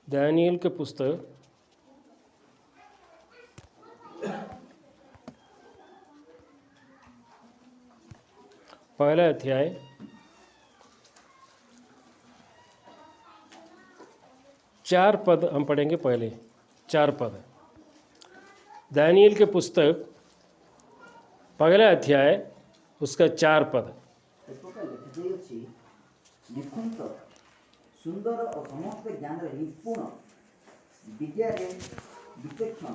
Daniel के पुस्तक पहला अध्याय 4 पद हम पढ़ेंगे। पहले 4 पद दानिएल के पुस्तक पहला अध्याय उसका 4 पद। सुंदर और समस्त ज्ञान निपुण विद्या विचक्षण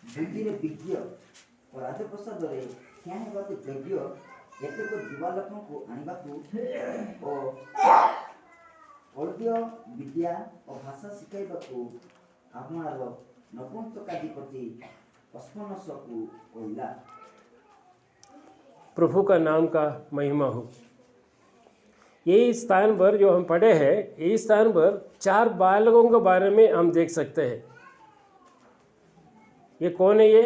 बुद्धि विज्ञ और राजप्रसाद क्या योग्य एक युवालोक को आने और अर्घ्य विद्या और भाषा शिखाइबा आपणार नपुंसकाधिपति अस्मनस को कहला। प्रभु का नाम का महिमा हो। यही स्थान पर जो हम पढ़े हैं, यही स्थान पर 4 बालकों के बारे में हम देख सकते हैं। ये कौन है? ये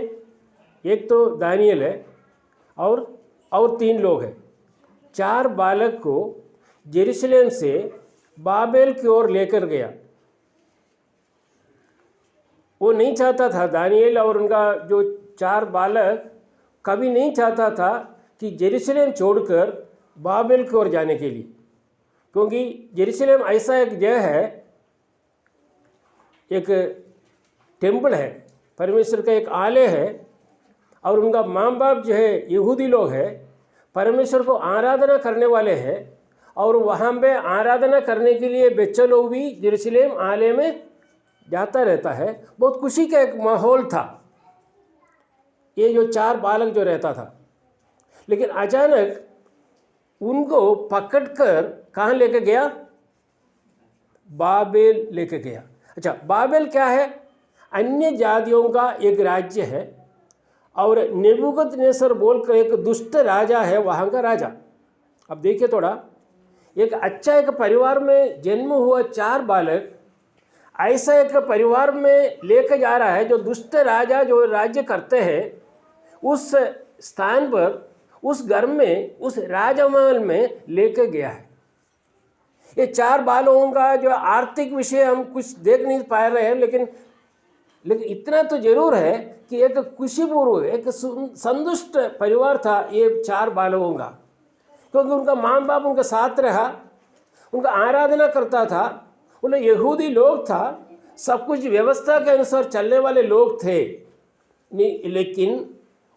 एक तो दानिएल है और 3 लोग हैं। 4 बालक को जेरूशलेम से बाबेल की ओर लेकर गया। वो नहीं चाहता था, दानिएल और उनका जो 4 बालक कभी नहीं चाहता था कि जेरूशलेम छोड़कर बाबेल की ओर जाने के लिए, क्योंकि जेरूशलेम ऐसा एक जगह है, एक टेम्पल है, परमेश्वर का एक आलय है, और उनका माँ बाप जो है यहूदी लोग हैं, परमेश्वर को आराधना करने वाले हैं, और वहाँ पे आराधना करने के लिए बच्चे लोग भी जेरूशलेम आलय में जाता रहता है। बहुत खुशी का एक माहौल था ये जो 4 बालक जो रहता था। लेकिन अचानक उनको पकड़कर कहाँ लेके गया? बाबेल लेके गया। अच्छा, बाबेल क्या है? अन्य जातियों का एक राज्य है, और नेबूकदनेस्सर बोलकर एक दुष्ट राजा है, वहाँ का राजा। अब देखिए थोड़ा, एक अच्छा एक परिवार में जन्म हुआ 4 बालक ऐसा एक परिवार में लेके जा रहा है जो दुष्ट राजा जो राज्य करते हैं, उस स्थान पर, उस घर में, उस राजमहल में लेके गया है। ये 4 बालों का जो आर्थिक विषय हम कुछ देख नहीं पा रहे हैं, लेकिन इतना तो जरूर है कि एक खुशीपूर्व, एक संतुष्ट परिवार था ये 4 बालों का, क्योंकि उनका माँ बाप उनके साथ रहा, उनका आराधना करता था, उन यहूदी लोग था, सब कुछ व्यवस्था के अनुसार चलने वाले लोग थे। लेकिन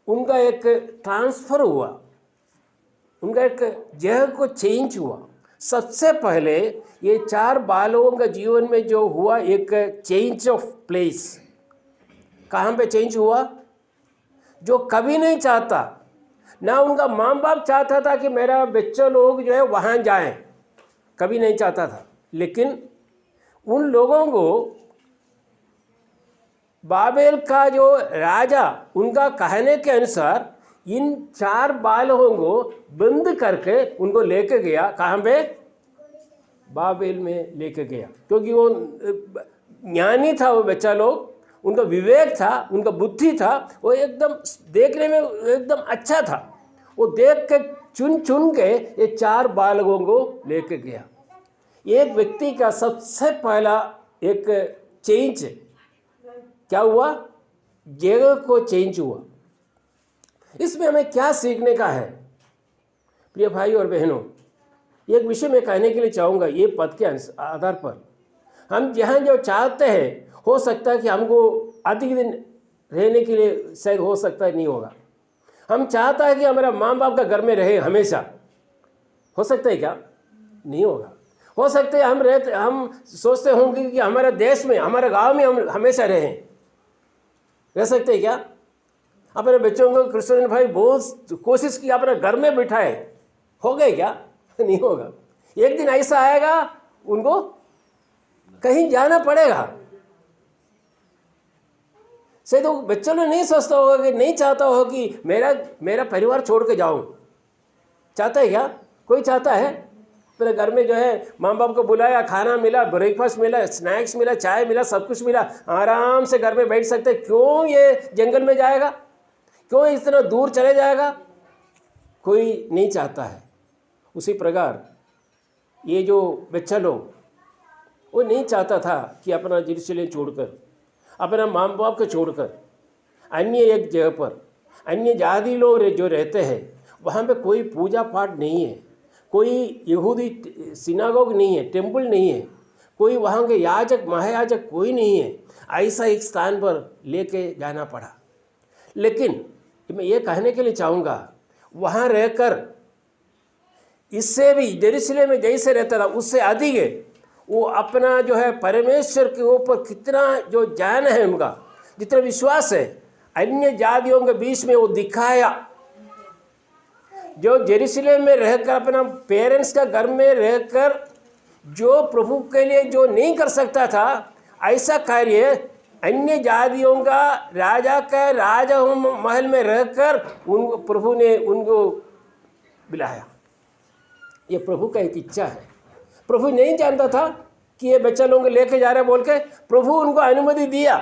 उनका एक ट्रांसफ़र हुआ, उनका एक जगह को चेंज हुआ। सबसे पहले ये 4 बालों का जीवन में जो हुआ एक चेंज ऑफ प्लेस, कहाँ पे चेंज हुआ? जो कभी नहीं चाहता, ना उनका माँ बाप चाहता था कि मेरा बच्चा लोग जो है वहाँ जाएं, कभी नहीं चाहता था। लेकिन उन लोगों को बाबेल का जो राजा उनका कहने के अनुसार इन 4 बालकों को बंद करके उनको लेके गया। कहाँ पे? बाबेल में लेके गया, क्योंकि वो ज्ञानी था वो बच्चा लोग, उनका विवेक था, उनका बुद्धि था, वो एकदम देखने में एकदम अच्छा था। वो देख के चुन के ये 4 बालकों को लेके गया। एक व्यक्ति का सबसे पहला एक चेंज क्या हुआ? जगह को चेंज हुआ। इसमें हमें क्या सीखने का है? प्रिय भाई और बहनों, एक विषय मैं कहने के लिए चाहूँगा। ये पद के आधार पर हम जहाँ जो चाहते हैं, हो सकता है कि हमको अधिक दिन रहने के लिए शायद हो सकता है नहीं होगा। हम चाहता है कि हमारा माँ बाप का घर में रहे हमेशा, हो सकता है क्या? नहीं होगा। हो सकता है हम सोचते होंगे कि हमारे देश में, हमारे गांव में हम हमेशा रहें, रह सकते हैं क्या? अपने बच्चों को कृष्ण भाई बहुत कोशिश की अपने घर में बिठाए, हो गए क्या? नहीं होगा। एक दिन ऐसा आएगा उनको कहीं जाना पड़ेगा। से तो बच्चों ने नहीं सोचता होगा कि नहीं चाहता होगा कि मेरा परिवार छोड़ के जाऊं। चाहता है क्या? कोई चाहता है? मेरे घर में जो है माँ बाप को बुलाया, खाना मिला, ब्रेकफास्ट मिला, स्नैक्स मिला, चाय मिला, सब कुछ मिला, आराम से घर में बैठ सकते। क्यों ये जंगल में जाएगा? क्यों इतना दूर चले जाएगा? कोई नहीं चाहता है। उसी प्रकार ये जो बच्चा लोग वो नहीं चाहता था कि अपना यरूशलेम छोड़कर, अपना माँ बाप को छोड़कर अन्य एक जगह पर अन्य जाति लोग जो रहते हैं वहाँ पे कोई पूजा पाठ नहीं है, कोई यहूदी सिनागोग नहीं है, टेम्पल नहीं है, कोई वहाँ के याजक महायाजक कोई नहीं है, ऐसा एक स्थान पर लेके जाना पड़ा। लेकिन मैं ये कहने के लिए चाहूँगा, वहाँ रहकर इससे भी यरूशलेम में जैसे रहता था उससे अधिक है वो अपना जो है परमेश्वर के ऊपर कितना जो ज्ञान है उनका, जितना विश्वास है अन्य जातियों के बीच में वो दिखाया। जो यरूशलेम में रहकर अपना पेरेंट्स का घर में रहकर जो प्रभु के लिए जो नहीं कर सकता था ऐसा कार्य अन्य जातियों का राजा का राज महल में रहकर उनको प्रभु ने उनको बुलाया। ये प्रभु का एक इच्छा है। प्रभु नहीं जानता था कि ये बच्चा लोग लेके जा रहे बोल के, प्रभु उनको अनुमति दिया।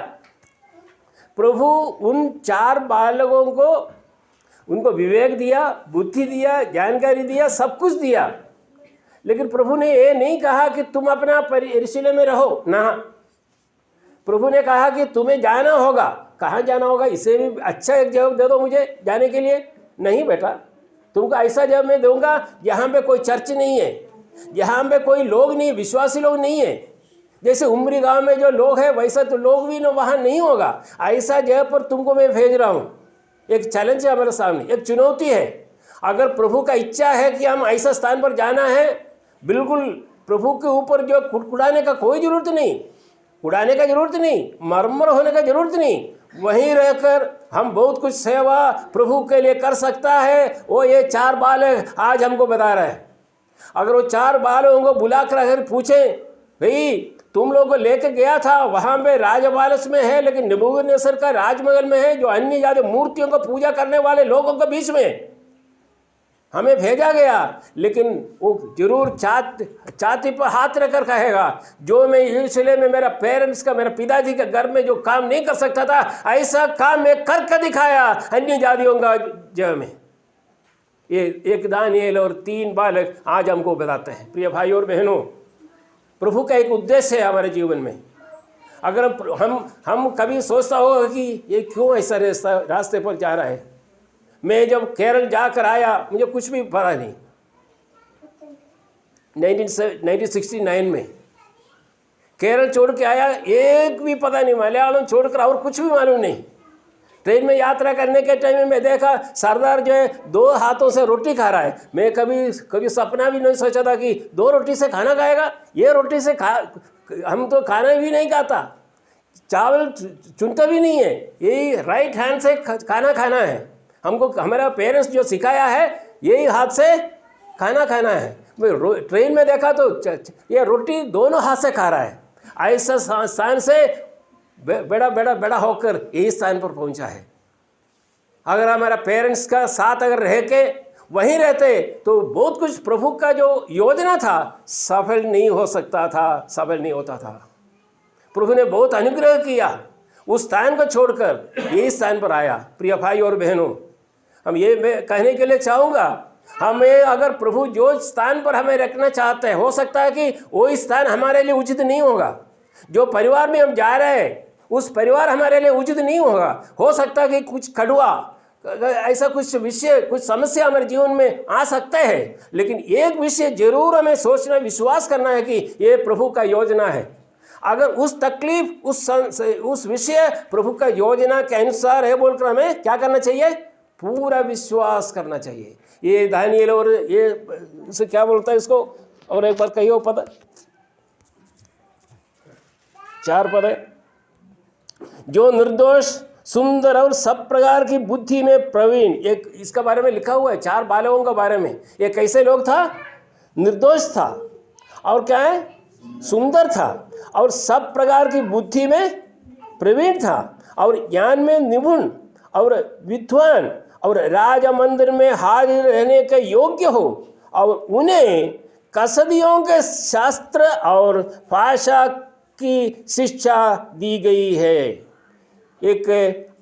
प्रभु उन 4 बालकों को उनको विवेक दिया, बुद्धि दिया, जानकारी दिया, सब कुछ दिया। लेकिन प्रभु ने ये नहीं कहा कि तुम अपना यरूशलेम में रहो ना। प्रभु ने कहा कि तुम्हें जाना होगा। कहाँ जाना होगा? इसे भी अच्छा एक जवाब दे दो मुझे जाने के लिए। नहीं बेटा, तुमको ऐसा जवाब मैं दूंगा यहाँ पे कोई चर्च नहीं है, यहाँ पे कोई लोग नहीं, विश्वासी लोग नहीं है। जैसे उमरी गांव में जो लोग हैं वैसा तो लोग भी वहाँ नहीं होगा। ऐसा जगह पर तुमको मैं भेज रहा हूँ। एक चैलेंज है हमारे सामने, एक चुनौती है। अगर प्रभु का इच्छा है कि हम ऐसा स्थान पर जाना है, बिल्कुल प्रभु के ऊपर जो कुड़कुड़ाने का कोई ज़रूरत नहीं, उड़ाने का ज़रूरत नहीं, मरमर होने का ज़रूरत नहीं। वहीं रहकर हम बहुत कुछ सेवा प्रभु के लिए कर सकता है। वो ये 4 बालक आज हमको बता रहे हैं। अगर वो 4 बालकों को बुला कर अगर पूछें, भाई तुम लोग को लेके गया था वहाँ पे राजपालस में है, लेकिन नबूकदनेस्सर का राजमहल में है, जो अन्य जाति मूर्तियों को पूजा करने वाले लोगों के बीच में हमें भेजा गया। लेकिन वो जरूर छाती पर हाथ रखकर कहेगा, जो मैं यरूशलेम में मेरा पेरेंट्स का, मेरा पिताजी के घर में जो काम नहीं कर सकता था, ऐसा काम मैं करके दिखाया अन्य जातियों का जगह में। ये एक दानिएल और 3 बालक आज हमको बताते हैं। प्रिय भाई और बहनों, प्रभु का एक उद्देश्य है हमारे जीवन में। अगर हम कभी सोचता होगा कि ये क्यों ऐसा रास्ते पर जा रहा है। मैं जब केरल जाकर आया मुझे कुछ भी पता नहीं। 1969 में केरल छोड़ के आया, एक भी पता नहीं, मलयालम छोड़कर और कुछ भी मालूम नहीं। ट्रेन में यात्रा करने के टाइम में मैं देखा सरदार जो है 2 हाथों से रोटी खा रहा है। मैं कभी सपना भी नहीं सोचा था कि 2 रोटी से खाना खाएगा। ये रोटी से हम तो खाना भी नहीं खाता, चावल चुनता भी नहीं है, यही राइट हैंड से खाना खाना है। हमको हमारा पेरेंट्स जो सिखाया है यही हाथ से खाना खाना है। ट्रेन में देखा तो ये रोटी दोनों हाथ से खा रहा है। ऐसा स्थान से बड़ा होकर यही स्थान पर पहुंचा है। अगर हमारा पेरेंट्स का साथ अगर रह के वहीं रहते तो बहुत कुछ प्रभु का जो योजना था सफल नहीं हो सकता था, सफल नहीं होता था। प्रभु ने बहुत अनुग्रह किया, उस स्थान को छोड़कर यही स्थान पर आया। प्रिय भाई और बहनों, हम ये मैं कहने के लिए चाहूँगा, हमें अगर प्रभु जो स्थान पर हमें रखना चाहते हैं, हो सकता है कि वो स्थान हमारे लिए उचित नहीं होगा। जो परिवार में हम जा रहे हैं उस परिवार हमारे लिए उचित नहीं होगा। हो सकता है कि कुछ कड़वा ऐसा कुछ विषय, कुछ समस्या हमारे जीवन में आ सकते हैं। लेकिन एक विषय जरूर हमें सोचना, विश्वास करना है कि ये प्रभु का योजना है। अगर उस तकलीफ, उस विषय प्रभु का योजना के अनुसार है बोलकर हमें क्या करना चाहिए? पूरा विश्वास करना चाहिए। ये दानिएल और ये इसे क्या बोलता है इसको, और एक बार कहिए पद, 4 पद है। जो निर्दोष, सुंदर और सब प्रकार की बुद्धि में प्रवीण, एक इसका बारे में लिखा हुआ है 4 बालकों के बारे में। ये कैसे लोग था? निर्दोष था और क्या है? सुंदर था और सब प्रकार की बुद्धि में प्रवीण था और ज्ञान में निपुण और विद्वान और राज मंदिर में हाजिर रहने के योग्य हो, और उन्हें कसदियों के शास्त्र और भाषा की शिक्षा दी गई है। एक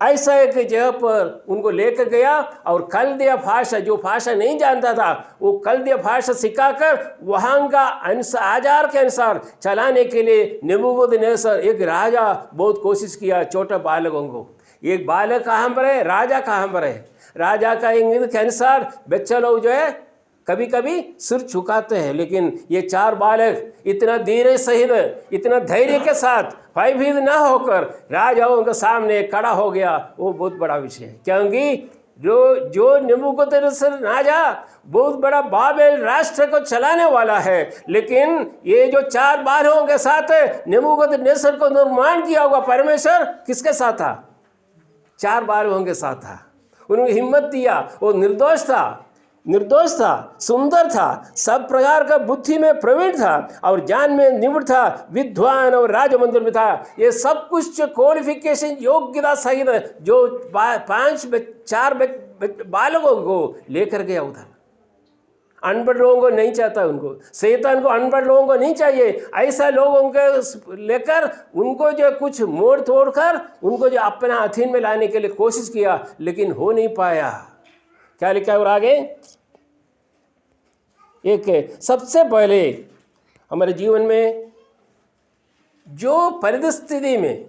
ऐसा एक जगह पर उनको लेकर गया और कल्दिया भाषा, जो भाषा नहीं जानता था, वो कल्दिया भाषा सिखाकर वहाँ का आचार के अनुसार चलाने के लिए नेबूकदनेस्सर एक राजा बहुत कोशिश किया छोटे बालकों को। एक बालक कहाँ पर है, राजा कहाँ पर है। राजा का इंगित के अनुसार बच्चे लोग जो है कभी कभी सिर झुकाते हैं, लेकिन ये 4 बालक इतना धीरे सहित, इतना धैर्य के साथ भयभीत ना होकर राजाओं के सामने खड़ा हो गया। वो बहुत बड़ा विषय है, क्योंकि जो नेबूकदनेस्सर राजा बहुत बड़ा बाबेल राष्ट्र को चलाने वाला है, लेकिन ये जो 4 बालकों के साथ नेबूकदनेस्सर को निर्माण किया हुआ परमेश्वर किसके साथ था? 4 बालकों के साथ था। उन्होंने हिम्मत दिया। वो निर्दोष था, सुंदर था, सब प्रकार का बुद्धि में प्रवीण था और ज्ञान में निपुण था, विद्वान और राजमंदिर में था। ये सब कुछ क्वालिफिकेशन योग्यता सहित जो 4 बालकों को लेकर गया उधर। अनपढ़ लोगों को नहीं चाहता, उनको शैतान को अनपढ़ लोगों को नहीं चाहिए। ऐसा लोगों को लेकर उनको जो कुछ मोड़ तोड़ कर उनको जो अपना अधीन में लाने के लिए कोशिश किया, लेकिन हो नहीं पाया। क्या लिखा है और आगे? एक सबसे पहले हमारे जीवन में जो परिस्थिति में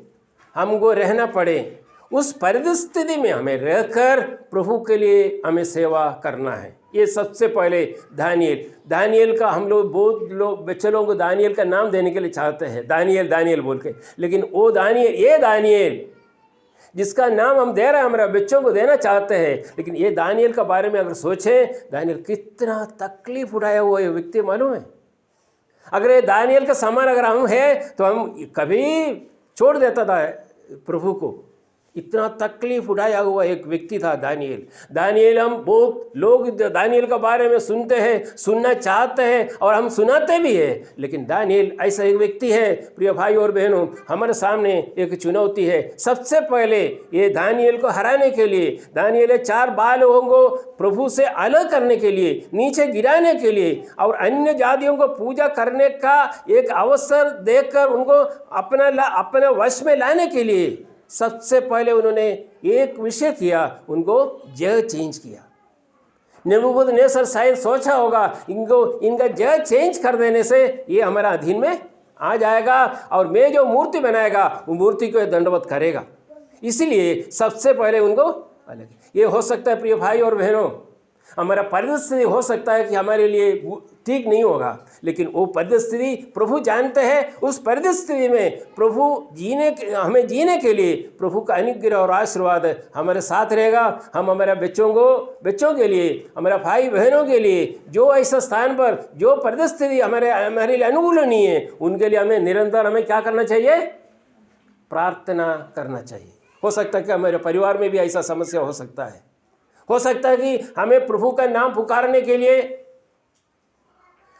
हमको रहना पड़े, उस परिस्थिति में हमें रहकर प्रभु के लिए हमें सेवा करना है। ये सबसे पहले दानिएल का हम लोग बहुत लोग बच्चे लोगों को दानिएल का नाम देने के लिए चाहते हैं, दानिएल बोल के, लेकिन वो दानिएल जिसका नाम हम दे रहे हैं हमारे बच्चों को देना चाहते हैं, लेकिन ये दानिएल के बारे में अगर सोचें, दानिएल कितना तकलीफ उठाया हुआ ये व्यक्ति मालूम है। अगर ये दानिएल का समान अगर हम है तो हम कभी छोड़ देता था प्रभु को। इतना तकलीफ उठाया हुआ एक व्यक्ति था दानिएल। हम बहुत लोग दानिएल के बारे में सुनते हैं, सुनना चाहते हैं और हम सुनाते भी हैं, लेकिन दानिएल ऐसा एक व्यक्ति है। प्रिय भाई और बहनों, हमारे सामने एक चुनौती है। सबसे पहले ये दानिएल को हराने के लिए, दानिएल 4 बालकों को प्रभु से अलग करने के लिए, नीचे गिराने के लिए और अन्य जातियों को पूजा करने का एक अवसर देकर उनको अपने वश में लाने के लिए सबसे पहले उन्होंने एक विषय किया, उनको जगह चेंज किया। नेबूकदनेस्सर शायद सोचा होगा इनका जगह चेंज कर देने से ये हमारा अधीन में आ जाएगा और मैं जो मूर्ति बनाएगा वो मूर्ति को दंडवत करेगा, इसलिए सबसे पहले उनको अलग। ये हो सकता है प्रिय भाई और बहनों, हमारा परिस्थिति हो सकता है कि हमारे लिए ठीक नहीं होगा, लेकिन वो परिस्थिति प्रभु जानते हैं। उस परिस्थिति में प्रभु हमें जीने के लिए प्रभु का अनुग्रह और आशीर्वाद हमारे साथ रहेगा। हम हमारे बच्चों के लिए, हमारे भाई बहनों के लिए जो ऐसा स्थान पर जो परिस्थिति हमारे लिए अनुकूल नहीं है, उनके लिए हमें निरंतर क्या करना चाहिए? प्रार्थना करना चाहिए। हो सकता है कि हमारे परिवार में भी ऐसा समस्या हो सकता है। हो सकता है कि हमें प्रभु का नाम पुकारने के लिए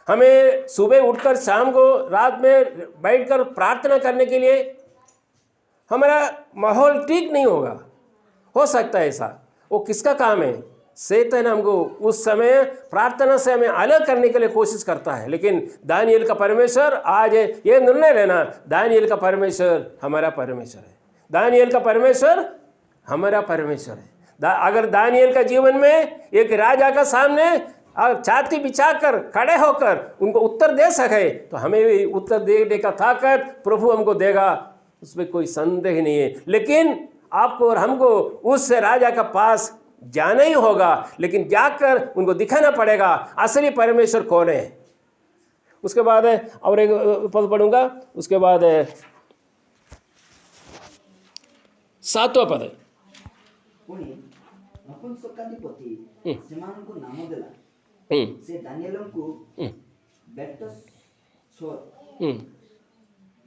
हमें सुबह उठकर शाम को रात में बैठकर प्रार्थना करने के लिए हमारा माहौल ठीक नहीं होगा। हो सकता है ऐसा। वो किसका काम है? शैतान हमको उस समय प्रार्थना से हमें अलग करने के लिए कोशिश करता है। लेकिन दानिएल का परमेश्वर, आज ये निर्णय लेना, दानिएल का परमेश्वर हमारा परमेश्वर है। दानिएल का परमेश्वर हमारा परमेश्वर है। अगर दानिएल का जीवन में एक राजा का सामने छाती बिछाकर खड़े होकर उनको उत्तर दे सके, तो हमें भी उत्तर देने का ताकत प्रभु हमको देगा, उसमें कोई संदेह नहीं है। लेकिन आपको और हमको उस राजा का पास जाना ही होगा, लेकिन जाकर उनको दिखाना पड़ेगा असली परमेश्वर कौन है। उसके बाद और एक पद पढ़ूंगा, उसके बाद 7वां पद। नपुंसकाधिपति सेमानंकु नाम देला, से दानिएलंकु बेल्टेशर,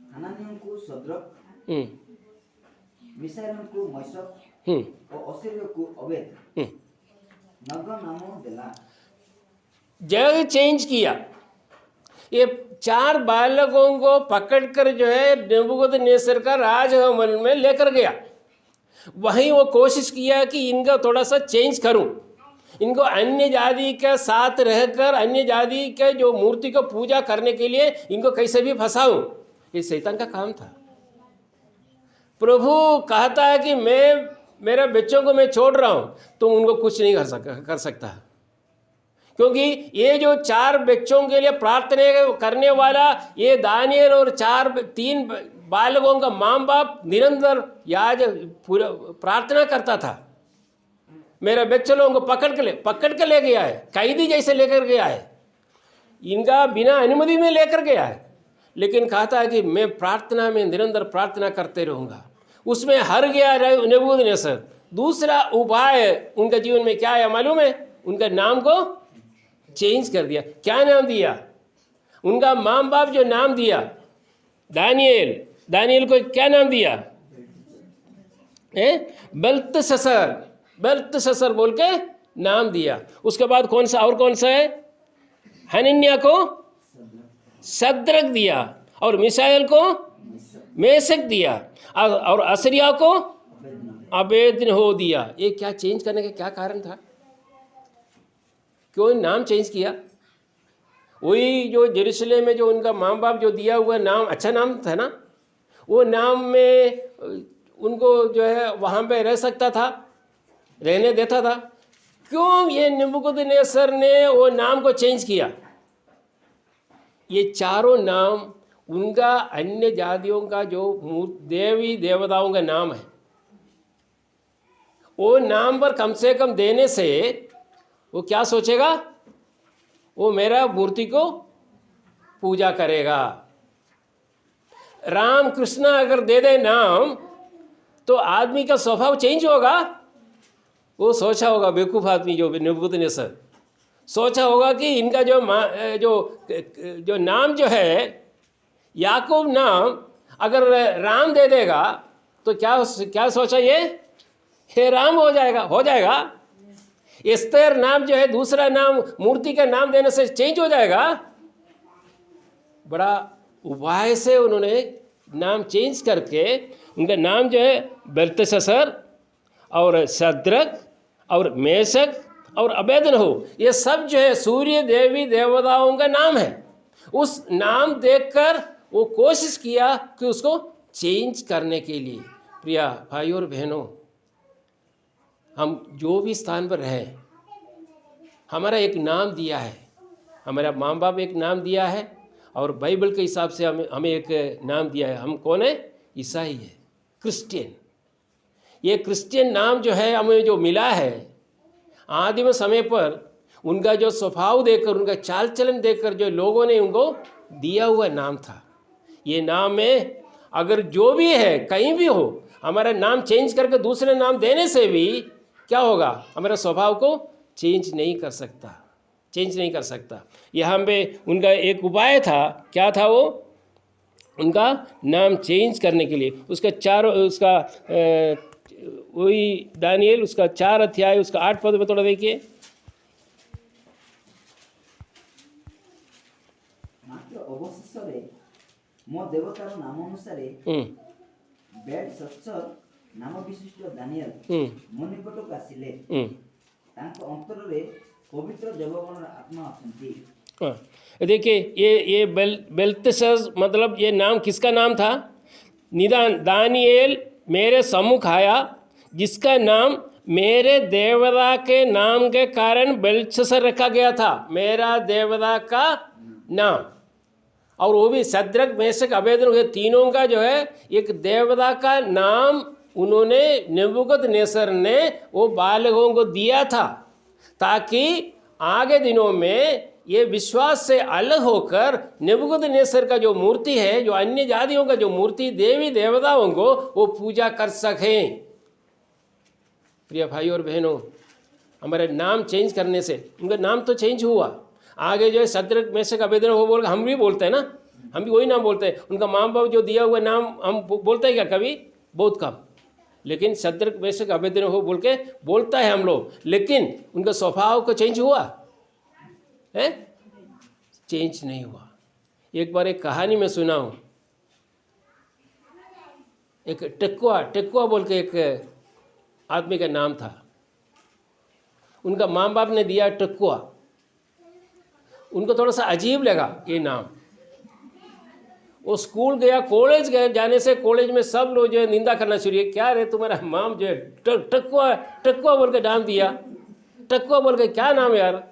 हनानियंकु शद्रक, मिशाएलंकु मेशक और असीरियंकु अबेद नग नाम देला। जगह चेंज किया। ये 4 बालकों को पकड़कर जो है नेबूकदनेस्सर का राजभवन में लेकर गया। वहीं वो कोशिश किया कि इनका थोड़ा सा चेंज करूं, इनको अन्य जाति के साथ रहकर अन्य जाति के जो मूर्ति को पूजा करने के लिए इनको कैसे भी फंसाऊं। ये शैतान का काम था। प्रभु कहता है कि मैं मेरे बच्चों को मैं छोड़ रहा हूँ, तुम उनको कुछ नहीं कर सकता, क्योंकि ये जो 4 बच्चों के लिए प्रार्थना करने वाला ये दानियल और 3 बालकों का माँ बाप निरंतर याज पूरा प्रार्थना करता था। मेरे बच्चे लोगों को पकड़ के ले गया है, कैदी जैसे लेकर गया है, इनका बिना अनुमति में लेकर गया है, लेकिन कहता है कि मैं प्रार्थना में निरंतर प्रार्थना करते रहूँगा। उसमें हर गया नेबूकदनेस्सर। दूसरा उपाय उनके जीवन में क्या है मालूम है? उनका नाम को चेंज कर दिया। क्या नाम दिया? उनका माँ बाप जो नाम दिया दानियल को क्या नाम दिया? बेल्तशस्सर बोल के नाम दिया। उसके बाद कौन सा है? हनन्याह को शद्रक दिया, और मिशाएल को मेशक दिया, और असरिया को अबेदनगो दिया। ये क्या चेंज करने का क्या कारण था? क्यों नाम चेंज किया? वही जो यरूशलेम में जो उनका माँ बाप जो दिया हुआ नाम, अच्छा नाम था ना, वो नाम में उनको जो है वहाँ पे रह सकता था, रहने देता था। क्यों ये नेबूकदनेस्सर ने वो नाम को चेंज किया? ये चारों नाम उनका अन्य जातियों का जो देवी देवताओं का नाम है, वो नाम पर कम से कम देने से वो क्या सोचेगा? वो मेरा मूर्ति को पूजा करेगा। राम कृष्ण अगर दे दे नाम तो आदमी का स्वभाव चेंज होगा। वो सोचा होगा, बेवकूफ़ आदमी जो नेबूकदनेस्सर सोचा होगा कि इनका जो नाम जो है याकूब नाम अगर राम दे देगा तो क्या सोचा ये राम हो जाएगा। एस्तेर नाम जो है दूसरा नाम मूर्ति का नाम देने से चेंज हो जाएगा। बड़ा उपाय से उन्होंने नाम चेंज करके उनका नाम जो है बेल्तशस्सर और शद्रक और मेशक और अबेदनगो, ये सब जो है सूर्य देवी देवताओं का नाम है। उस नाम देखकर वो कोशिश किया कि उसको चेंज करने के लिए। प्रिय भाई और बहनों, हम जो भी स्थान पर रहें, हमारा एक नाम दिया है, हमारा माँ बाप एक नाम दिया है, और बाइबल के हिसाब से हमें एक नाम दिया है। हम कौन है? ईसाई है, क्रिश्चियन। ये क्रिश्चियन नाम जो है हमें जो मिला है, आदिम समय पर उनका जो स्वभाव देखकर, उनका चाल चलन देखकर जो लोगों ने उनको दिया हुआ नाम था। ये नाम में अगर जो भी है कहीं भी हो, हमारा नाम चेंज करके दूसरे नाम देने से भी क्या होगा? हमारे स्वभाव को चेंज नहीं कर सकता। यहाँ पे उनका एक उपाय था। क्या था वो? उनका नाम चेंज करने के लिए उसका वही दानियल उसका 4 अध्याय उसका 8 पद में थोड़ा देखिए। ମାତ୍ର ଅବଶେଷରେ ମୋ ଦେବତାର ନାମ ଅନୁସାରେ ବେଲ୍ତଶସ୍ସର ନାମ ବିଶିଷ୍ଟ ଦାନିଏଲ ମୋ ନିକଟକୁ ଆସିଲେ। ତାଙ୍କ ଅନ୍ତରରେ ପବିତ୍ର ଦେବଗଣର ଆତ୍ମା ଅଛନ୍ତି। देखिए ये बेल्तशस्सर मतलब ये नाम किसका नाम था? दानिएल मेरे सम्मुख आया, जिसका नाम मेरे देवता के नाम के कारण बेल्तशस्सर रखा गया था, मेरा देवता का नाम। और वो भी शद्रक मेशक अबेदनगो तीनों का जो है एक देवता का नाम उन्होंने नेबूकदनेस्सर ने वो बालकों को दिया था, ताकि आगे दिनों में ये विश्वास से अलग होकर नेबूकदनेस्सर का जो मूर्ति है, जो अन्य जातियों का जो मूर्ति देवी देवताओं को वो पूजा कर सकें। प्रिय भाई और बहनों, हमारे नाम चेंज करने से उनका नाम तो चेंज हुआ। आगे जो है शद्रक मेशक अबेदनगो बोल हम भी बोलते हैं ना, हम भी वही नाम बोलते हैं। उनका माँ बाप जो दिया हुआ नाम हम बोलते हैं क्या? कभी बहुत कम। लेकिन शद्रक मेशक अबेदनगो बोल के बोलता है हम लोग, लेकिन उनका स्वभाव को चेंज हुआ है? चेंज नहीं हुआ। एक बार एक कहानी में सुना हूँ, एक टेकुआ बोल के एक आदमी का नाम था। उनका माँ बाप ने दिया टेकुआ। उनको थोड़ा सा अजीब लगा ये नाम। वो स्कूल गया, कॉलेज गए, जाने से कॉलेज में सब लोग जो है निंदा करना शुरू किया, क्या रे तुम्हारा नाम जो है टकुआ टकुआ बोल के नाम दिया, टकुआ बोल के क्या नाम है यार।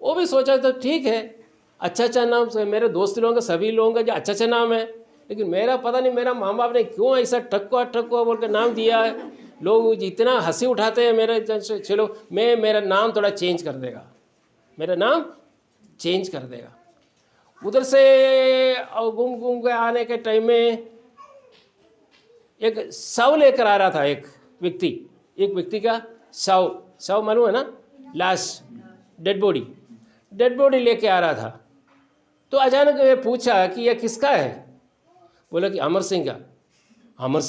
वो भी सोचा तो ठीक है, अच्छा नाम से मेरे दोस्त लोगों का, सभी लोगों का जो अच्छा नाम है, लेकिन मेरा पता नहीं मेरा माँ बाप ने क्यों ऐसा टकुआ टकुआ बोल के नाम दिया है। लोग इतना हंसी उठाते हैं मेरे, चलो मेरा नाम थोड़ा चेंज कर देगा, मेरा नाम चेंज कर देगा। उधर से घूम के आने के टाइम में एक शव लेकर आ रहा था एक व्यक्ति का शव मालूम है ना, लाश, डेड बॉडी लेके आ रहा था। तो अचानक ये पूछा कि यह किसका है, बोला कि अमर सिंह का। अमर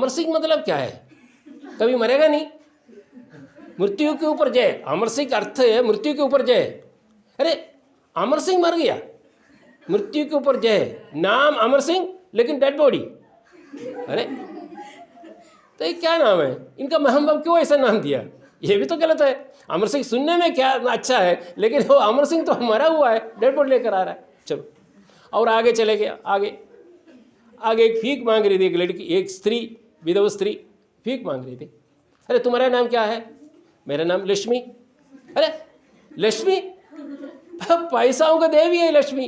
सिंह मतलब क्या है, कभी मरेगा नहीं, मृत्यु के ऊपर जय। अमर सिंह का अर्थ है मृत्यु के ऊपर जय। अरे अमर सिंह मर गया, मृत्यु के ऊपर जय, नाम अमर सिंह लेकिन डेड बॉडी। अरे तो ये क्या नाम है इनका, महमद क्यों ऐसा नाम दिया, ये भी तो गलत है। अमर सिंह सुनने में क्या अच्छा है, लेकिन वो अमर सिंह तो मरा हुआ है, डेड बॉडी लेकर आ रहा है। चलो और आगे चले गए, आगे एक भीख मांग रही थी एक लड़की, एक स्त्री, विधवा स्त्री भीख मांग रही थी। अरे तुम्हारा नाम क्या है, मेरा नाम लक्ष्मी। अरे लक्ष्मी, पैसाओं का देवी है लक्ष्मी,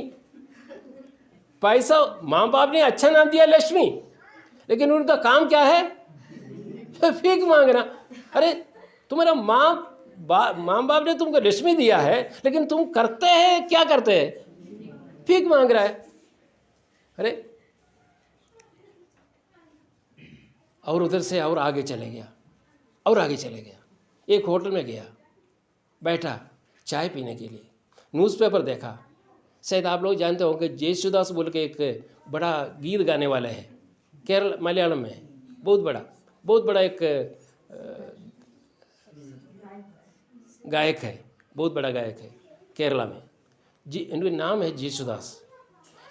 पैसा, माँ बाप ने अच्छा नाम दिया लक्ष्मी, लेकिन उनका काम क्या है, भीख मांगना। अरे तुम्हारा माँ बाप ने तुमको लक्ष्मी दिया है, लेकिन तुम करते हैं क्या, करते हैं भीख मांग रहा है। अरे और उधर से और आगे चले गया, एक होटल में गया, बैठा चाय पीने के लिए, न्यूज़पेपर देखा। शायद आप लोग जानते होंगे जेसुदास बोल के एक बड़ा गीत गाने वाला है, केरल मलयालम में, बहुत बड़ा एक गायक है, बहुत बड़ा गायक है केरला में जी, इनका नाम है जेसुदास।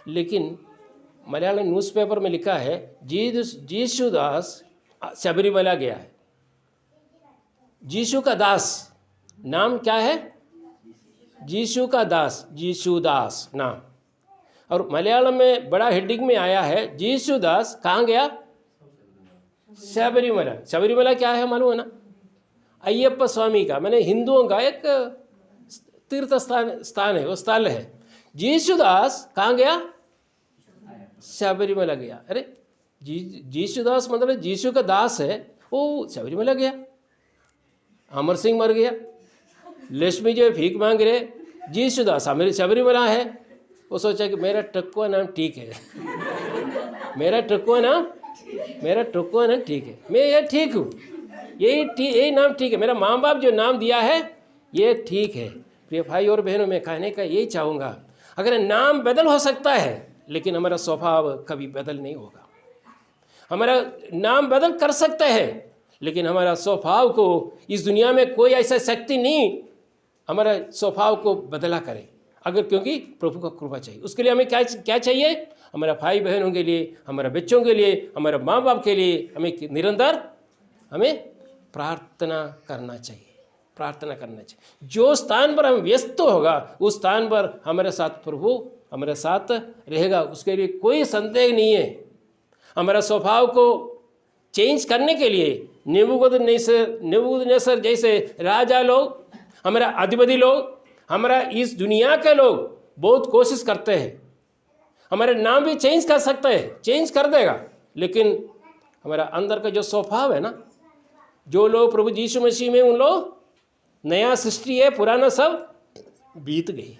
लेकिन मलयालम न्यूज़पेपर में लिखा है जेसुदास शबरीमला गया है। जीशु का दास, नाम क्या है, जीशु का दास, जीशुदास नाम। और मलयालम में बड़ा हेडिंग में आया है जीशुदास कहाँ गया, शबरीमला क्या है मालूम है ना, अय्यप्पा स्वामी का, मैंने हिंदुओं का एक तीर्थ स्थान है, वो स्थल है। जीशुदास कहाँ गया, शबरीमला गया। अरे जीशुदास मतलब जीशु का दास है, वो शबरीमला गया। अमर सिंह मर गया, लक्ष्मी जो भीख मांग रहे, जीशुदास शबरीमला है। वो सोचा कि मेरा टकुआ नाम ठीक है, मेरा टकुआ नाम ठीक है, मैं ये ठीक हूँ, यही नाम ठीक है, मेरा माँ बाप जो नाम दिया है ये ठीक है। प्रिय भाई और बहनों, मैं कहने का यही चाहूँगा, अगर नाम बदल हो सकता है, लेकिन हमारा स्वभाव कभी बदल नहीं होगा। हमारा नाम बदल कर सकता है, लेकिन हमारा स्वभाव को इस दुनिया में कोई ऐसा शक्ति नहीं हमारा स्वभाव को बदला करे, अगर क्योंकि प्रभु का कृपा चाहिए। उसके लिए हमें क्या चाहिए, हमारा भाई बहनों के लिए, हमारे बच्चों के लिए, हमारे माँ बाप के लिए हमें निरंतर प्रार्थना करना चाहिए। जो स्थान पर हम व्यस्त होगा, उस स्थान पर हमारे साथ प्रभु हमारे साथ रहेगा, उसके लिए कोई संदेह नहीं है। हमारा स्वभाव को चेंज करने के लिए नेबूकदनेस्सर जैसे राजा लोग, हमारा अधिपति लोग, हमारा इस दुनिया के लोग बहुत कोशिश करते हैं। हमारे नाम भी चेंज कर सकते हैं, चेंज कर देगा, लेकिन हमारा अंदर का जो स्वभाव है ना, जो लोग प्रभु यीशु मसीह में, उन लोग नया सृष्टि है, पुराना सब बीत गई।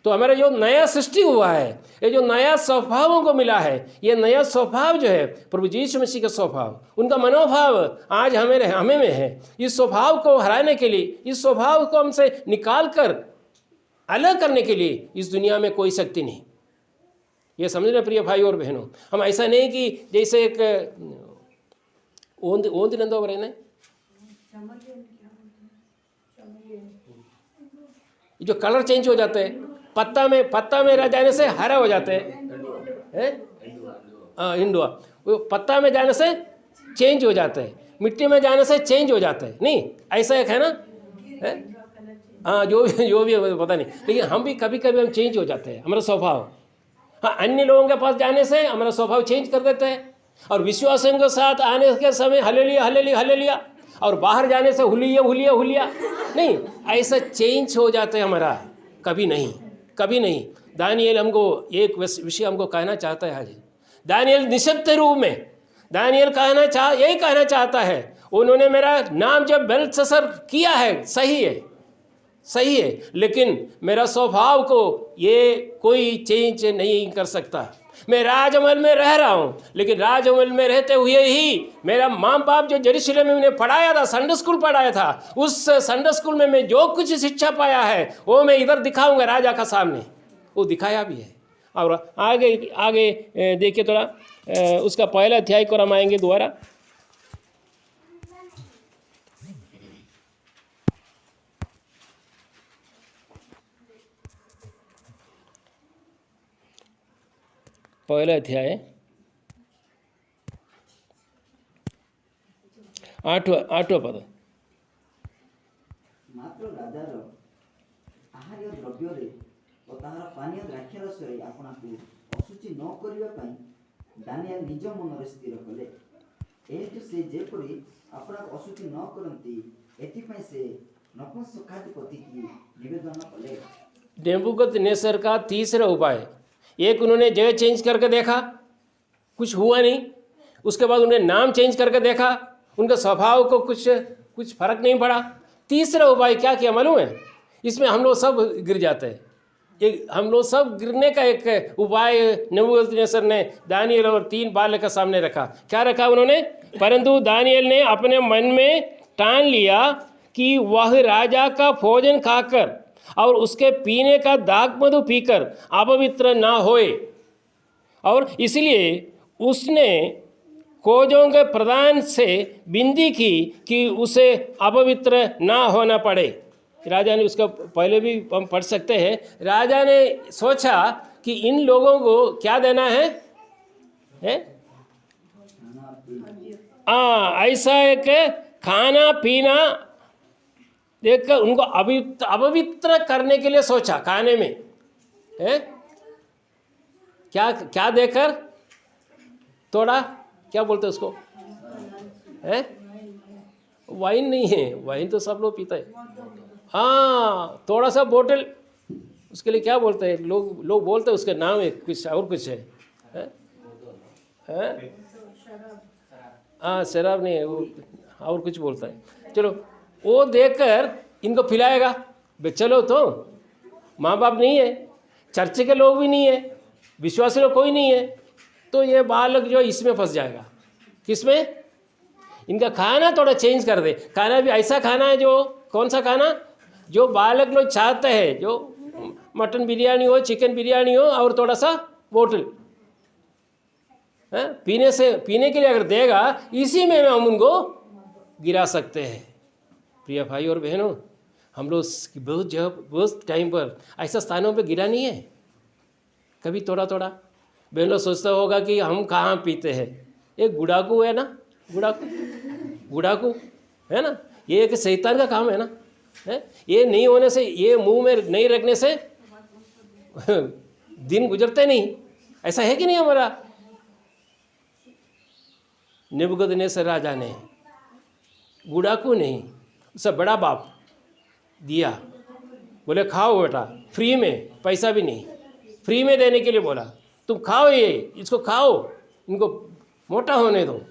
तो हमारा जो नया सृष्टि हुआ है, ये जो नया स्वभावों को मिला है, ये नया स्वभाव जो है प्रभु यीशु मसीह का स्वभाव, उनका मनोभाव आज हमें में है। इस स्वभाव को हराने के लिए, इस स्वभाव को हमसे निकाल कर अलग करने के लिए इस दुनिया में कोई शक्ति नहीं। ये समझना प्रिय भाई और बहनों, हम ऐसा नहीं कि जैसे एक ओंद नंदो बरे ने जो कलर चेंज हो जाते हैं, पत्ता में रह जाने से हरा हो जाते हैं, हिंडुआ वो पत्ता में जाने से चेंज हो जाते हैं, मिट्टी में जाने से चेंज हो जाते हैं, नहीं ऐसा एक है ना, हाँ जो भी पता नहीं, लेकिन हम भी कभी कभी हम चेंज हो जाते हैं, हमारा स्वभाव हाँ, अन्य लोगों के पास जाने से हमारा स्वभाव चेंज कर देता है, और विश्वासियों के साथ आने के समय हल्लेलुया हल्लेलुया हल्लेलूया, और बाहर जाने से हुलिया हुलिया हुलिया नहीं, ऐसा चेंज हो जाता है हमारा। कभी नहीं, कभी नहीं। दानिएल हमको एक विषय हमको कहना चाहता है आज। दानिएल निशब्द रूप में दानिएल यही कहना चाहता है, उन्होंने मेरा नाम जब बेल्तशस्सर किया है, सही है, सही है, लेकिन मेरा स्वभाव को ये कोई चेंज नहीं कर सकता। मैं राजमहल में रह रहा हूँ, लेकिन राजमहल में रहते हुए ही मेरा माँ बाप जो यरूशलेम में मैंने पढ़ाया था, संडे स्कूल पढ़ाया था, उस संडे स्कूल में मैं जो कुछ शिक्षा पाया है वो मैं इधर दिखाऊंगा राजा का सामने। वो दिखाया भी है। और आगे आगे देखिए थोड़ा, उसका पहला अध्याय को हम आएंगे दोबारा। पहला अध्याय 8वां पद। ମାତ୍ର ରାଜାର ଆହାର୍ୟ ଦ୍ରବ୍ୟରେ ଓ ତାହାର ପାନୀୟ ଦ୍ରାକ୍ଷାରସରେ ଆପଣଙ୍କୁ ଅଶୁଚି ନ କରିବା ପାଇଁ ଦାନିଏଲ ନିଜ ମନରେ ସ୍ଥିର କଲେ। ଏହେତୁ ସେ ଯେପରି ଆପଣଙ୍କୁ ଅଶୁଚି ନ କରନ୍ତି ଏଥିପାଇଁ ସେ ନପୁଂସକାଧିପତିକି ନିବେଦନ କଲେ। नेबूकदनेस्सर का तीसरा उपाय, एक उन्होंने जगह चेंज करके देखा, कुछ हुआ नहीं। उसके बाद उन्होंने नाम चेंज करके देखा, उनके स्वभाव को कुछ फर्क नहीं पड़ा। तीसरा उपाय क्या किया मालूम है? इसमें हम लोग सब गिर जाते हैं। हम लोग सब गिरने का एक उपाय नेबूकदनेस्सर ने दानिएल और 3 बालक के सामने रखा। क्या रखा उन्होंने? परंतु दानिएल ने अपने मन में ठान लिया कि वह राजा का भोजन खाकर और उसके पीने का दाख मधु पीकर अपवित्र ना होए, और इसलिए उसने खोजों के प्रधान से विनती की कि उसे अपवित्र ना होना पड़े। राजा ने, उसका पहले भी हम पढ़ सकते हैं, राजा ने सोचा कि इन लोगों को क्या देना है? ऐसा एक खाना पीना देखकर उनको अपवित्र करने के लिए सोचा। खाने में क्या देकर? थोड़ा क्या बोलते हैं उसको? वाइन नहीं है, वाइन तो सब लोग पीते हैं। हाँ, थोड़ा सा बोतल, उसके लिए क्या बोलते हैं लोग बोलते हैं, उसके नाम है कुछ और कुछ है। हाँ, शराब नहीं है वो, और कुछ बोलता है। चलो, वो देखकर इनको पिलाएगा। चलो, तो माँ बाप नहीं है, चर्च के लोग भी नहीं है, विश्वासी लोग कोई नहीं है, तो ये बालक जो इसमें फंस जाएगा। किसमें? इनका खाना थोड़ा चेंज कर दे। खाना भी ऐसा खाना है जो, कौन सा खाना? जो बालक लोग चाहते हैं, जो मटन बिरयानी हो, चिकन बिरयानी हो, और थोड़ा सा बोतल पीने के लिए अगर देगा, इसी में हम उनको गिरा सकते हैं। प्रिय भाई और बहनों, हम लोग बहुत टाइम पर ऐसा स्थानों पे गिरा नहीं है। कभी थोड़ा थोड़ा बहन लोग सोचता होगा कि हम कहाँ पीते हैं। एक गुड़ाकू है ना, गुड़ाकू है ना, ये एक शैतान का काम है ना। ये नहीं होने से, ये मुंह में नहीं रखने से दिन गुजरते नहीं। ऐसा है कि नहीं? हमारा नेबूकदनेस्सर राजा ने गुड़ाकू नहीं, उससे बड़ा बाप दिया, बोले खाओ बेटा, फ्री में, पैसा भी नहीं, फ्री में देने के लिए बोला, तुम खाओ, ये इसको खाओ, इनको मोटा होने दो।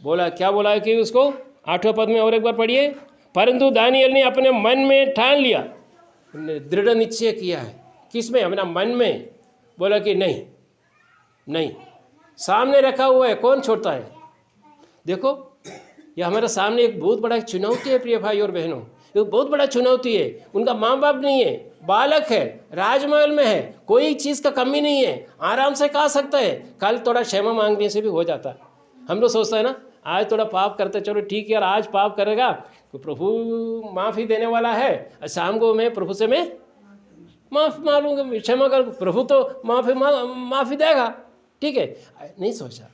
बोला, क्या बोला है कि उसको 8वें पद में और एक बार पढ़िए। परंतु दानिएल ने अपने मन में ठान लिया, दृढ़ निश्चय किया है। किस में? अपना मन में। बोला कि नहीं, सामने रखा हुआ है, कौन छोड़ता है? देखो, ये हमारे सामने एक बहुत बड़ा चुनौती है प्रिय भाई और बहनों, एक बहुत बड़ा चुनौती है। उनका माँ बाप नहीं है, बालक है, राजमहल में है, कोई चीज़ का कमी नहीं है, आराम से खा सकता है। कल थोड़ा क्षमा मांगने से भी हो जाता है। हम लोग सोचते हैं ना, आज थोड़ा पाप करते, चलो ठीक है यार, आज पाप करेगा तो प्रभु माफ़ी देने वाला है, शाम को मैं प्रभु से मैं माफ़ी मांगूंगा, क्षमा कर, प्रभु तो माफ़ी देगा, ठीक है। नहीं सोचा,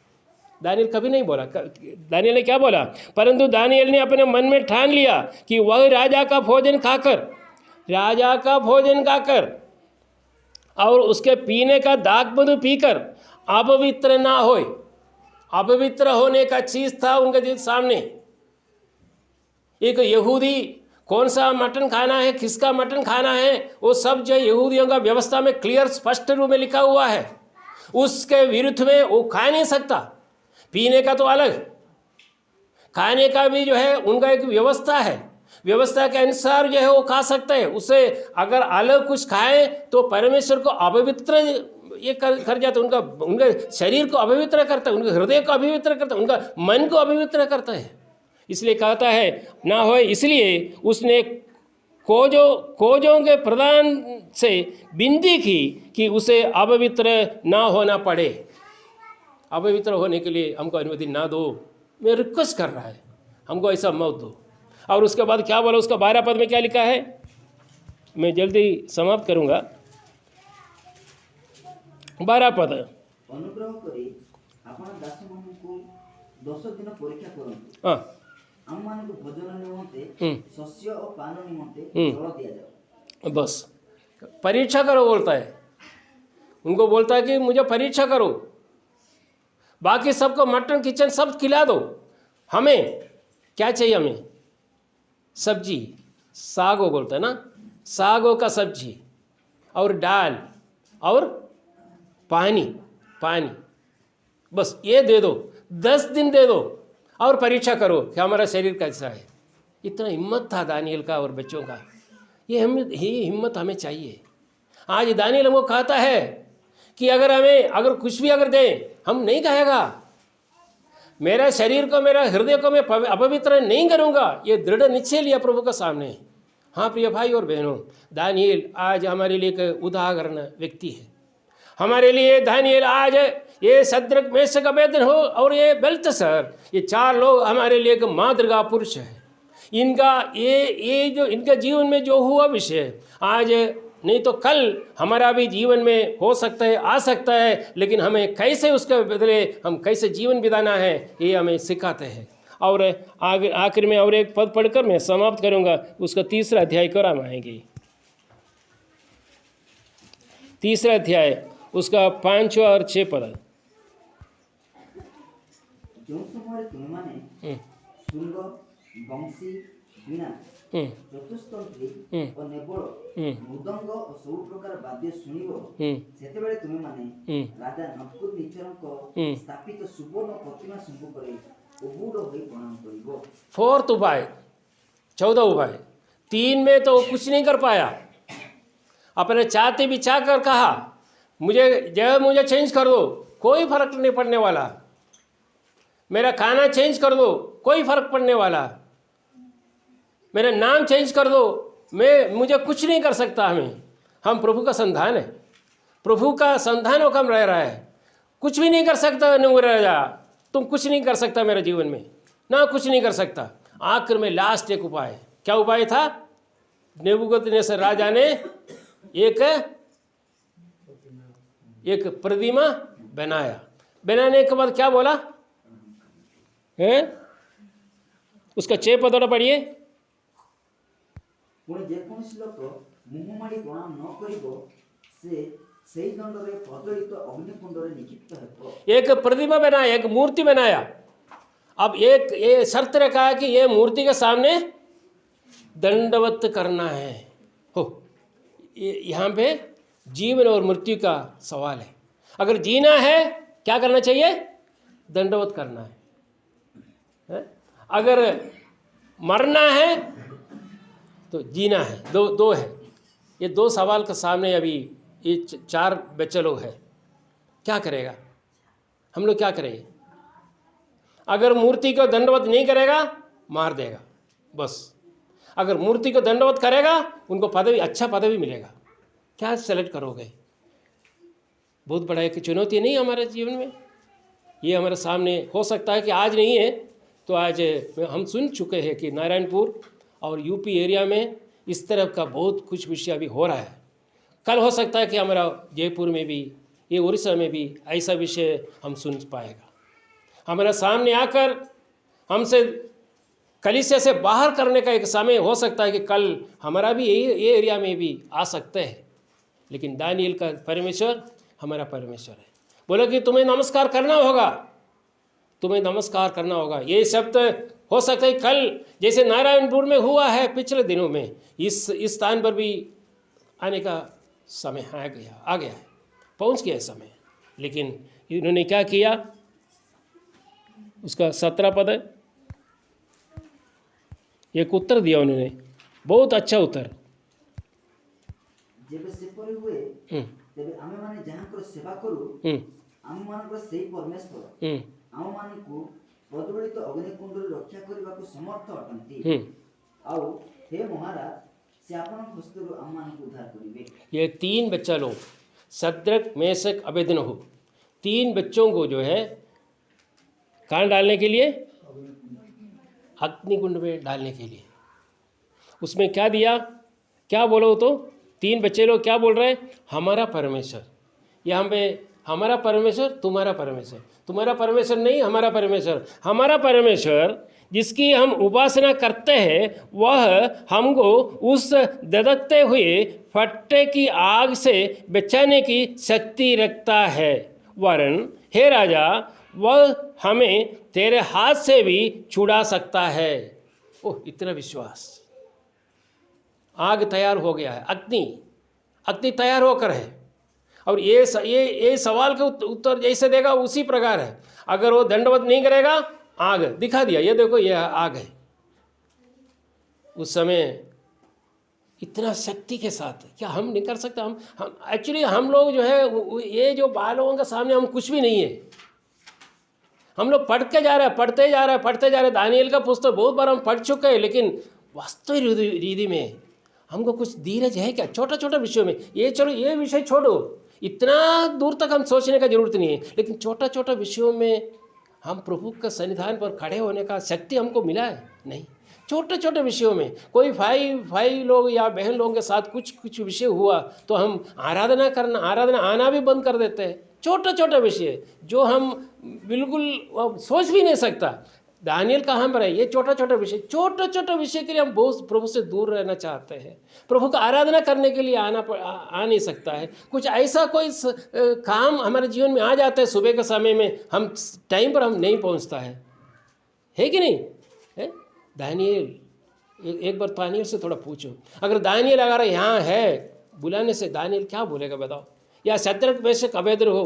दानिएल कभी नहीं बोला। दानिएल ने क्या बोला? परंतु दानिएल ने अपने मन में ठान लिया कि वह राजा का भोजन खाकर और उसके पीने का दाग मधु पीकर अपवित्र ना होए। अपवित्र होने का चीज़ था उनके सामने। एक यहूदी कौन सा मटन खाना है, किसका मटन खाना है, वो सब जो यहूदियों का व्यवस्था में क्लियर स्पष्ट रूप में लिखा हुआ है। उसके विरुद्ध में वो खा नहीं सकता। पीने का तो अलग, खाने का भी जो है उनका एक व्यवस्था है। व्यवस्था के अनुसार जो है वो खा सकते हैं। उससे अगर अलग कुछ खाए तो परमेश्वर को अपवित्र ये कर जाता है। उनके शरीर को अपवित्र करता है, उनके हृदय को अपवित्र करता है, उनका मन को अपवित्र करता है। इसलिए कहता है ना हो, इसलिए उसने खोजों के प्रधान से विनती की कि उसे अपवित्र ना होना पड़े। अपवित्र होने के लिए हमको अनुमति ना दो, मैं रिक्वेस्ट कर रहा है, हमको ऐसा मत दो। और उसके बाद क्या बोला, उसका 12 पद में क्या लिखा है, मैं जल्दी समाप्त करूंगा। 12 पद, अनुग्रह करी आपण दास मानकु 10 दिन परीक्षा करंतु। हाँ, हम मानकु भोजन निमंते शस्य और पान निमंते जल दिया जाओ। बस परीक्षा करो बोलता है। उनको बोलता है कि मुझे परीक्षा करो, बाकी सबको मटन किचन सब खिला दो, हमें क्या चाहिए, हमें सब्जी, सागो बोलता है ना, सागों का सब्जी और दाल और पानी, बस ये दे दो, 10 दिन दे दो और परीक्षा करो कि हमारा शरीर कैसा है। इतना हिम्मत था दानियल का और बच्चों का। ये हिम्मत हमें चाहिए। आज दानियल हमको कहता है कि अगर कुछ भी अगर दें, हम नहीं कहेगा मेरा शरीर को, मेरा हृदय को मैं अपवित्र नहीं करूँगा। ये दृढ़ निश्चय लिया प्रभु के सामने। हाँ प्रिय भाई और बहनों, दानियल आज हमारे लिए एक उदाहरण व्यक्ति है। हमारे लिए दानियल आज ये शद्रक, मेशक, अबेदनगो और ये बेलतशस्सर, ये 4 लोग हमारे लिए एक मातृका पुरुष है। इनका ये जो इनके जीवन में जो हुआ विषय आज नहीं तो कल हमारा भी जीवन में हो सकता है, आ सकता है, लेकिन हमें कैसे उसके बदले हम कैसे जीवन बिताना है ये हमें सिखाते हैं। और आखिर में और एक पद पढ़कर मैं समाप्त करूंगा। उसका 3रा अध्याय को हम आएंगे। 3रा अध्याय उसका 5वां और 6 पद। जो समय तुम माने सुंग, बंसी, वीणा, चतुस्तंत्री और नेबोल, मृदंग और सब प्रकार वाद्य सुनिबो, सेतेबेले तुम माने राजा नबूकदनेस्सर को स्थापित सुवर्ण प्रतिमा सम्मुखरे उबूड होई प्रणाम करिबो। 4th उपाय, 14 उपाय, 3 में तो कुछ नहीं कर पाया। अपने छाती बिछा कर कहा मुझे चेंज कर दो, कोई फर्क नहीं पड़ने वाला। मेरा खाना चेंज कर दो, कोई फर्क पड़ने वाला। मेरा नाम चेंज कर दो, मुझे कुछ नहीं कर सकता। हम प्रभु का संतान है, प्रभु का संतान होकर रह रहा है। कुछ भी नहीं कर सकता राजा, तुम कुछ नहीं कर सकता मेरे जीवन में, ना कुछ नहीं कर सकता। आखिर में लास्ट एक उपाय, क्या उपाय था? नेबूकदनेस्सर राजा ने एक प्रतिमा बनाया। बनाने के बाद क्या बोला है? उसका 6 पद और पढ़िए। पुणी जेकोसी लोक मुहमाड़ी प्रणाम न करिबो से सेई दंडरे प्रज्वलित अग्निकुंडरे निक्षिप्त हेबो। एक प्रतिमा बनाया, एक मूर्ति बनाया। अब ये शर्त रखा है कि ये मूर्ति के सामने दंडवत करना है। यहाँ पे जीवन और मृत्यु का सवाल है। अगर जीना है क्या करना चाहिए? दंडवत करना है। अगर मरना है तो जीना है। दो है। ये 2 सवाल के सामने अभी ये 4 बच्चे लोग हैं। क्या करेगा? हम लोग क्या करेंगे? अगर मूर्ति को दंडवत नहीं करेगा मार देगा बस। अगर मूर्ति को दंडवत करेगा उनको पदवी, अच्छा पदवी मिलेगा। क्या सेलेक्ट करोगे? बहुत बड़ा एक चुनौती नहीं हमारे जीवन में। ये हमारे सामने हो सकता है कि आज नहीं है तो आज हम सुन चुके हैं कि नारायणपुर और यूपी एरिया में इस तरह का बहुत कुछ विषय अभी हो रहा है। कल हो सकता है कि हमारा जयपुर में भी, ये उड़ीसा में भी ऐसा विषय हम सुन पाएगा। हमारे सामने आकर हमसे कलीसिया से बाहर करने का एक समय हो सकता है कि कल हमारा भी ये एरिया में भी आ सकते हैं। लेकिन दानिएल का परमेश्वर हमारा परमेश्वर है। बोला कि तुम्हें नमस्कार करना होगा, तुम्हें नमस्कार करना होगा। ये शब्द हो सकता है कल जैसे नारायणपुर में हुआ है पिछले दिनों में, इस स्थान पर भी आने का समय आ गया है, पहुंच गया समय। लेकिन इन्होंने क्या किया, उसका 17 पद है, एक उत्तर दिया उन्होंने, बहुत अच्छा उत्तर। जेबे सेपरि हुए तेबे आमे माने जहाँकर सेवा करू आम मानकर सेही परमेश्वर आम मानकु प्रज्वलित अग्निकुंड रक्षा करबाकु समर्थ अटंती आउ हे महाराज से आपन हस्तरु आम मानकु उद्धार करिवे। ये 3 बच्चा लोग, शद्रक मेशक अबेदनगो, 3 बच्चों को जो है कहाँ डालने के लिए, अग्निकुंड में डालने के लिए। उसमें क्या दिया, क्या बोलो तो 3 बच्चे लोग क्या बोल रहे हैं, हमारा परमेश्वर। यहाँ पे हमारा परमेश्वर, तुम्हारा परमेश्वर, तुम्हारा परमेश्वर नहीं, हमारा परमेश्वर। हमारा परमेश्वर जिसकी हम उपासना करते हैं वह हमको उस धधकते हुए फट्टे की आग से बचाने की शक्ति रखता है, वरन हे राजा वह हमें तेरे हाथ से भी छुड़ा सकता है। ओह, इतना विश्वास। आग तैयार हो गया है, अग्नि तैयार होकर है। और ये सवाल के उत्तर जैसे देगा उसी प्रकार है। अगर वो दंडवत नहीं करेगा, आग दिखा दिया, ये देखो ये आग है। उस समय इतना शक्ति के साथ क्या हम नहीं कर सकते? हम एक्चुअली हम लोग जो है ये जो बालों के सामने हम कुछ भी नहीं है। हम लोग पढ़ते जा रहे हैं। दानिएल का पुस्तक बहुत बार हम पढ़ चुके हैं, लेकिन वास्तविक रीति में हमको कुछ धीरज है क्या? छोटा छोटा विषयों में, ये चलो ये विषय छोड़ो, इतना दूर तक हम सोचने का जरूरत नहीं है, लेकिन छोटा छोटा विषयों में हम प्रभु का सन्निधान पर खड़े होने का शक्ति हमको मिला है नहीं। छोटे छोटे विषयों में कोई भाई लोग या बहन लोगों के साथ कुछ विषय हुआ तो हम आराधना आना भी बंद कर देते हैं। छोटा विषय जो हम बिल्कुल सोच भी नहीं सकता। दानिएल कहाँ पर है? ये छोटा विषय के लिए हम बहुत प्रभु से दूर रहना चाहते हैं। प्रभु का आराधना करने के लिए आ नहीं सकता है। कुछ ऐसा कोई काम हमारे जीवन में आ जाता है सुबह के समय में, हम टाइम पर हम नहीं पहुंचता है कि नहीं है? दानिएल, एक बार दानिएल से थोड़ा पूछो, अगर दानिएल अगर यहाँ है बुलाने से दानिएल क्या बोलेगा बताओ? या शद्रक मेशक अबेदनगो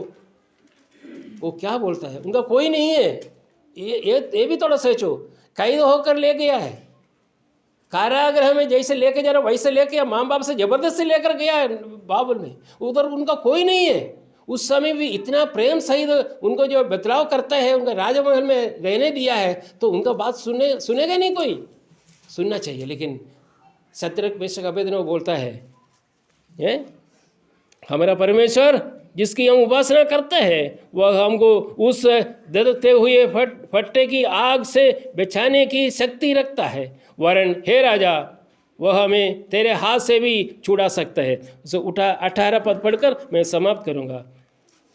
वो क्या बोलता है? उनका कोई नहीं है। ये भी थोड़ा सोचो, कैद होकर ले गया है कारागृह में, जैसे लेके जा रहा वैसे लेके, माँ बाप से जबरदस्ती लेकर गया है बाबुल में, उधर उनका कोई नहीं है। उस समय भी इतना प्रेम सहित उनको जो बतलाव करता है, उनका राजमहल में रहने दिया है, तो उनका बात सुनेगा नहीं कोई? सुनना चाहिए। लेकिन शद्रक मेशक अबेदनगो बोलता है हमारा परमेश्वर जिसकी हम उपासना करते हैं वह हमको उस धधकते हुए फट्टे की आग से बचाने की शक्ति रखता है, वरन हे राजा वह हमें तेरे हाथ से भी छुड़ा सकता है। उसे 18 पद पढ़कर मैं समाप्त करूँगा।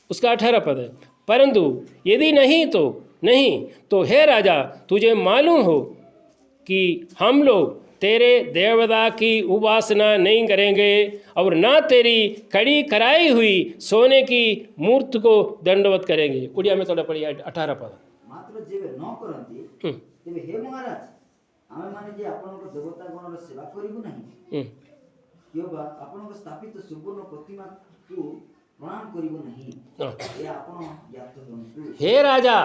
उसका 18 पद है, परंतु यदि नहीं तो हे राजा तुझे मालूम हो कि हम लोग तेरे देवता की उपासना नहीं करेंगे और ना तेरी खड़ी कराई हुई सोने की मूर्ति को दंडवत करेंगे। उड़िया में थोड़ा पढ़िए 18 पद। मात्र जेबे न करंती तेबे हे महाराज आमे माने जे आपनक देवता गणर सेवा करिबु नाही किबा आपनक स्थापित सुवर्ण प्रतिमा को प्रणाम करिबु नाही। ये आपन याद करंतु। हे राजा,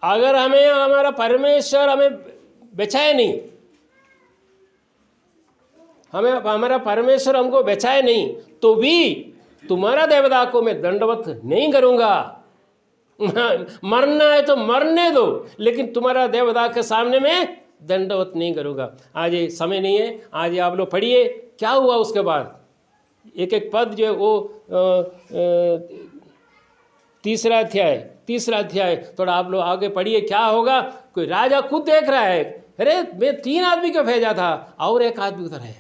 अगर हमें हमारा परमेश्वर हमें बचाए नहीं, हमारा परमेश्वर हमको बचाए नहीं, तो भी तुम्हारा देवता को मैं दंडवत नहीं करूँगा। मरना है तो मरने दो, लेकिन तुम्हारा देवता के सामने मैं दंडवत नहीं करूँगा। आज ये समय नहीं है, आज आप लोग पढ़िए क्या हुआ उसके बाद। एक पद जो है वो 3 अध्याय थोड़ा आप लोग आगे पढ़िए क्या होगा। कोई राजा खुद देख रहा है, अरे मैं 3 आदमी को भेजा था और एक आदमी उधर है,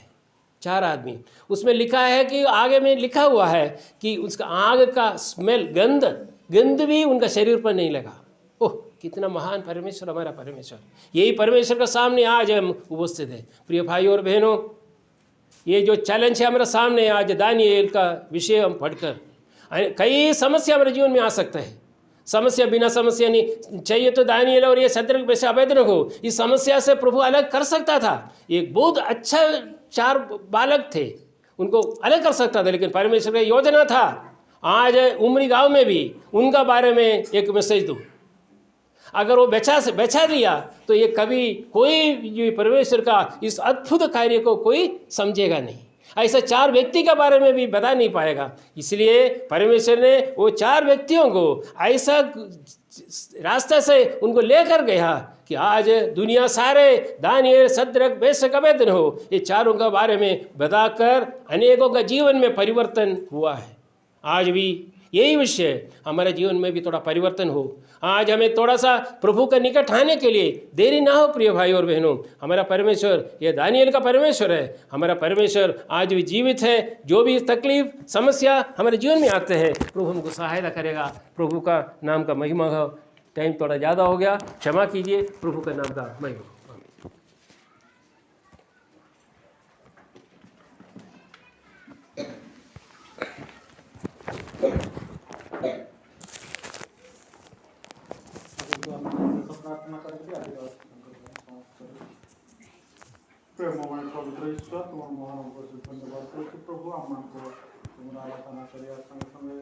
4 आदमी। उसमें लिखा है कि आगे में लिखा हुआ है कि उसका आग का स्मेल, गंध भी उनका शरीर पर नहीं लगा। ओह, कितना महान परमेश्वर हमारा परमेश्वर। यही परमेश्वर के सामने आज हम उपस्थित हैं। प्रिय भाई और बहनों, ये जो चैलेंज है हमारे सामने आज दानिएल का विषय हम पढ़कर कई समस्या हमारे जीवन में आ सकता है। समस्या बिना समस्या नहीं चाहिए तो दानिएल और ये शद्रक वैसे अबेदनगो हो, इस समस्या से प्रभु अलग कर सकता था। एक बहुत अच्छा 4 बालक थे, उनको अलग कर सकता था, लेकिन परमेश्वर का योजना था। आज उमरी गांव में भी उनका बारे में एक मैसेज दूँ, अगर वो बचा लिया तो ये कभी कोई परमेश्वर का इस अद्भुत कार्य को कोई समझेगा नहीं। ऐसा 4 व्यक्ति के बारे में भी बता नहीं पाएगा। इसलिए परमेश्वर ने वो 4 व्यक्तियों को ऐसा रास्ते से उनको लेकर गया कि आज दुनिया सारे दानिएल, शद्रक, मेशक, अबेदनगो ये 4 के बारे में बताकर अनेकों का जीवन में परिवर्तन हुआ है। आज भी यही विषय हमारे जीवन में भी थोड़ा परिवर्तन हो। आज हमें थोड़ा सा प्रभु के निकट आने के लिए देरी ना हो। प्रिय भाई और बहनों, हमारा परमेश्वर ये दानिएल का परमेश्वर है। हमारा परमेश्वर आज भी जीवित है। जो भी तकलीफ समस्या हमारे जीवन में आते हैं, प्रभु हमको सहायता करेगा। प्रभु का नाम का महिमा हो। टाइम थोड़ा ज़्यादा हो गया, क्षमा कीजिए। प्रभु का नाम का महिमा। प्रार्थना करेंगे आगे प्रेममय पवित्र ईश्वर तुम महान धन्यवाद प्रभु आम को तुम आराधना करिया संगे संगे